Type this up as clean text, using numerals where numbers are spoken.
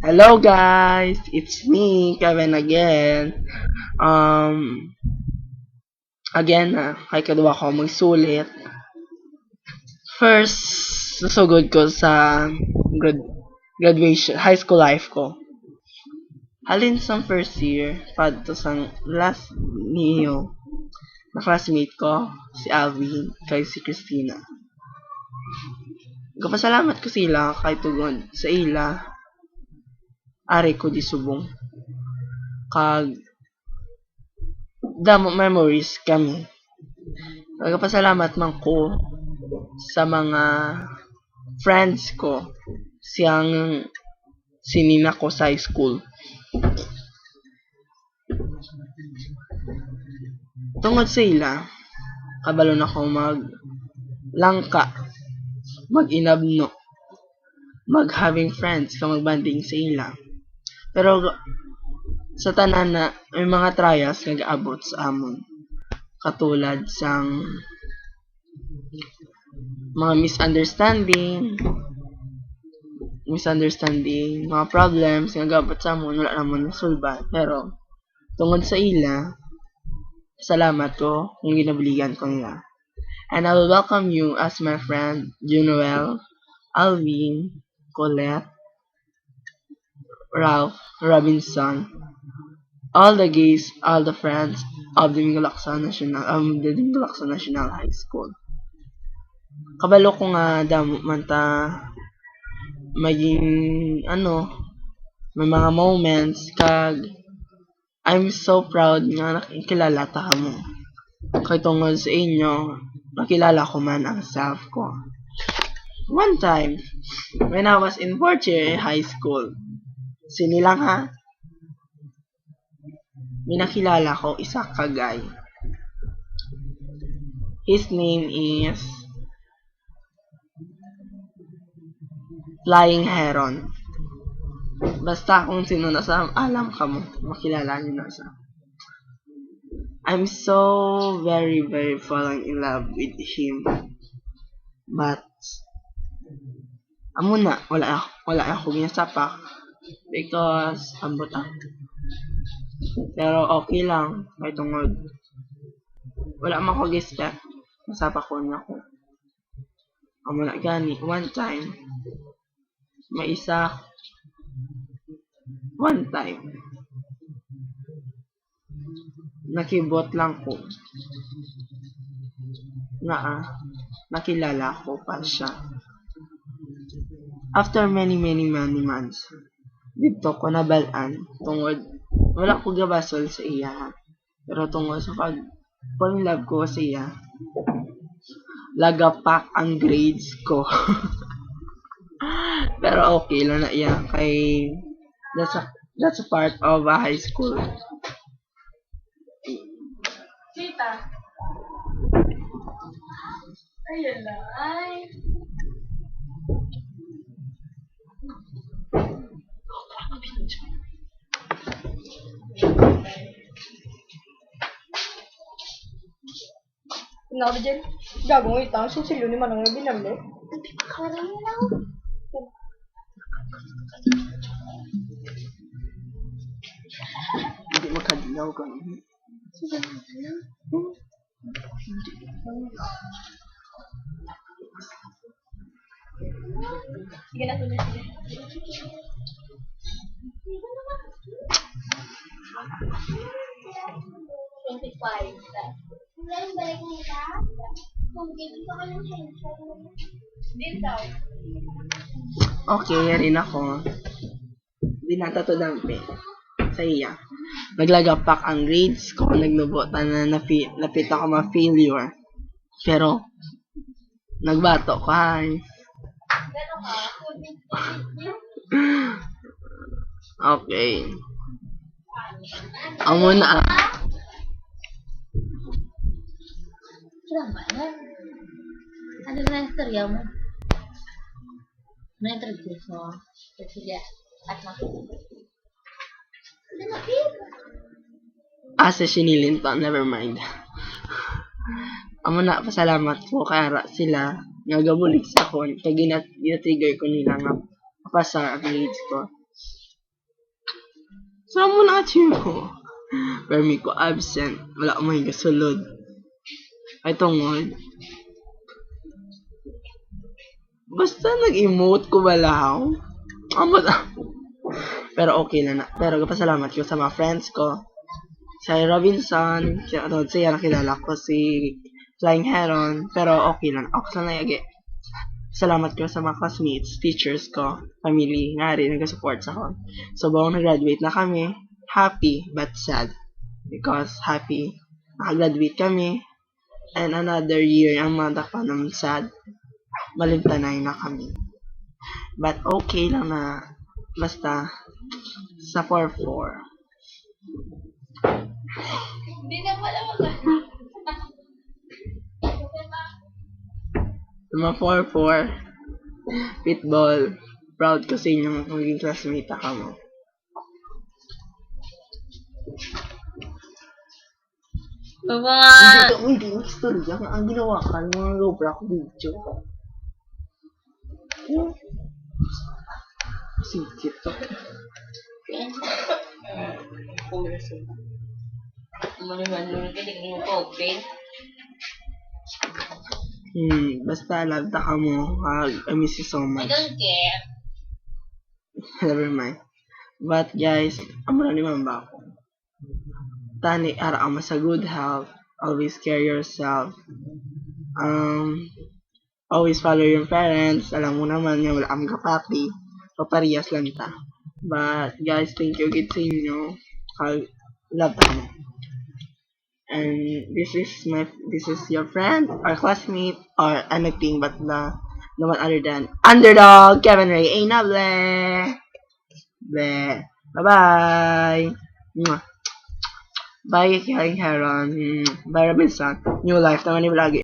Hello guys, it's me, Kevin again. Um, kay kadwa ko magsulit. First, nasugod ko sa graduation, high school life ko. Halin sa first year, padto sang last niyo, na classmate ko, si Alvin, kay si Christina. Kapasalamat ko sila kay tugod sa ila, ari ko di subong. Kag damo memories kami. Nagpasalamat man ko sa mga friends ko siyang sinina ko sa high school. Tungod sa ila, kabalo na ko langka, mag-inabno, having friends, ka magbanding sa ila. Pero sa tanan na may mga trials nag-aabot sa amon. Katulad sang mga misunderstanding, mga problems nga gabot sa amon, wala namon nasulba. Pero tungod sa ila, salamat ko kung ginabuligan ko nila. And I will welcome you as my friend, Junoel, Alvin, Colette, Ralph, Robinson, all the gays, all the friends of the Mingalaksan National High School. Kabalo ko nga damo man ta maging may mga moments kag I'm so proud nga nakikilala ta mo. Kay tungod sa inyo, nakilala ko man ang self ko. One time, when I was in fourth year high school, sinilang ha, may nakilala ko isa ka guy. His name is Flying Heron. Basta kung sino nasa alam ka mo, makilala niyo na siya. I'm so very falling in love with him. But amo na wala ako ginasapak because ambot ako. Pero okay lang kay tungod wala man ko expect masapak ko niya ko. Amo na gani one time nakibot lang ko na nakilala ko pa siya. After many months, dito ko nabalaan tungod wala ko gabasol sa iya. Pero tungod sa fall in love ko sa iya, lagapak ang grades ko. Pero okay lang na iya kay that's a part of a high school. Tita. Ayun lang. Ay. Kenapa dyan? Gagawin ito. Sinsilo ni Manang na binamli. Parang lang. Hindi makadilaw ka. Sige na, sige. 25. Balik nila. Kung gawin ko ng handphone. Din daw. Okay, rin ako. Di nata to dampi. Sa iya. Naglagapak ang grades ko. Nagnubutan na napit ako ma-failure. Pero, nagbato ko. Hi. Pero ka, Okay. Ang muna. Kenapa ya? Ada semester ya, Mas? Nah, terus tidak Asa sinilin to, never mind. Amo na, pasalamat ko kaya sila nga gabulig sa kon kay gina-trigger ko nila nga mapasar ang grades ko. Saan mo na ko? Permi ko absent. Wala akong may kasulod. Ay, tungod. Basta nag-emote ko balaw. Amot pero okay na. Pero pasalamat ko sa mga friends ko. Si Robinson, siya nakilala ko, si Flying Heron. Pero okay lang. Okay lang na yagi. Salamat ko sa mga classmates, teachers ko, family, nga rin, nag-support sa ako. So, bawang nag-graduate na kami, happy but sad. Because happy, nakagraduate kami, and another year, ang mga pa naman sad, malintanay na kami. But okay lang na, basta, sa 4-4. Hindi na pala maganda. Mga 4-4, pitball, proud ko sa inyong maging classmate ka mo. Hindi yung istorya. Ang ginawa ka, mga Roblox video. Sikit to. Basta love ta ka mo. I miss you so much. I don't care. Never mind. But guys, amo na naman ba ako? Tani ara mo sa good health. Always care yourself. Always follow your parents. Alam mo naman nga wala kang kapati. Paparehas lang ta. But guys, thank you again sa inyo. Love ta mo. And this is your friend or classmate or anything but no one other than Underdog Kevin Ray Ainable. Bye bye. Bye Flying Heron. Bye Robinson. New life naman ni vlog.